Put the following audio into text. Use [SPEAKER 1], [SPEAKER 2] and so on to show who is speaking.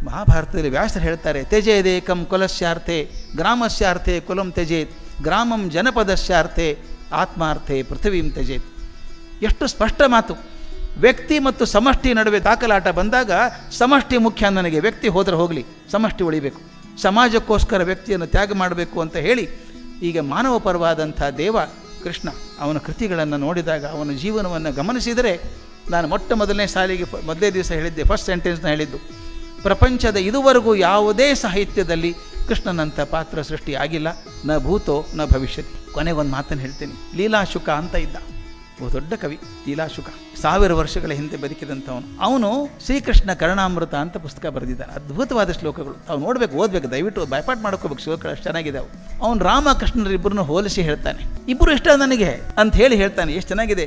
[SPEAKER 1] ಮಹಾಭಾರತದಲ್ಲಿ ವ್ಯಾಸರು ಹೇಳ್ತಾರೆ, ತ್ಯಜೇದೇಕಂ ಕುಲಸ್ಯಾರ್ಥೆ ಗ್ರಾಮಸ್ಯಾರ್ಥೆ ಕುಲಂ ತ್ಯಜೇತ್, ಗ್ರಾಮಂ ಜನಪದಸ್ಯಾರ್ಥೆ ಆತ್ಮಾರ್ಥೆ ಪೃಥ್ವೀಂ ತ್ಯಜೇತ್. ಎಷ್ಟು ಸ್ಪಷ್ಟ ಮಾತು. ವ್ಯಕ್ತಿ ಮತ್ತು ಸಮಷ್ಟಿ ನಡುವೆ ದಾಖಲಾಟ ಬಂದಾಗ ಸಮಷ್ಟಿ ಮುಖ್ಯ ನನಗೆ, ವ್ಯಕ್ತಿ ಹೋದರೆ ಹೋಗಲಿ, ಸಮಷ್ಟಿ ಉಳಿಬೇಕು, ಸಮಾಜಕ್ಕೋಸ್ಕರ ವ್ಯಕ್ತಿಯನ್ನು ತ್ಯಾಗ ಮಾಡಬೇಕು ಅಂತ ಹೇಳಿ, ಈಗ ಮಾನವ ಪರವಾದಂಥ ದೇವ ಕೃಷ್ಣ ಅವನ ಕೃತಿಗಳನ್ನು ನೋಡಿದಾಗ, ಅವನ ಜೀವನವನ್ನು ಗಮನಿಸಿದರೆ, ನಾನು ಮೊದಲನೇ ಸಾಲಿಗೆ ಮೊದಲೇ ದಿವಸ ಹೇಳಿದ್ದೆ, ಫಸ್ಟ್ ಸೆಂಟೆನ್ಸ್ನ ಹೇಳಿದ್ದು, ಪ್ರಪಂಚದ ಇದುವರೆಗೂ ಯಾವುದೇ ಸಾಹಿತ್ಯದಲ್ಲಿ ಕೃಷ್ಣನಂಥ ಪಾತ್ರ ಸೃಷ್ಟಿ ಆಗಿಲ್ಲ, ನ ಭೂತೋ ನ ಭವಿಷ್ಯತಿ. ಕೊನೆಗೊಂದು ಮಾತನ್ನು ಹೇಳ್ತೀನಿ. ಲೀಲಾಶುಕ ಅಂತ ಇದ್ದ, ದೊಡ್ಡ ಕವಿ ಲೀಲಾಶುಕ, 1000 ವರ್ಷಗಳ ಹಿಂದೆ ಬದುಕಿದಂಥವನು. ಅವನು ಶ್ರೀಕೃಷ್ಣ ಕರ್ಣಾಮೃತ ಅಂತ ಪುಸ್ತಕ ಬರೆದಿದ್ದಾನೆ. ಅದ್ಭುತವಾದ ಶ್ಲೋಕಗಳು, ಅವು ನೋಡಬೇಕು, ಓದಬೇಕು, ದಯವಿಟ್ಟು ಬೈಪಾಟ್ ಮಾಡ್ಕೋಬೇಕು, ಶ್ಲೋಕಗಳು ಅಷ್ಟು ಚೆನ್ನಾಗಿದೆ ಅವು. ಅವನು ರಾಮಕೃಷ್ಣರಿಬ್ಬರನ್ನು ಹೋಲಿಸಿ ಹೇಳ್ತಾನೆ, ಇಬ್ಬರು ಇಷ್ಟ ನನಗೆ ಅಂತ ಹೇಳಿ ಹೇಳ್ತಾನೆ. ಎಷ್ಟು ಚೆನ್ನಾಗಿದೆ.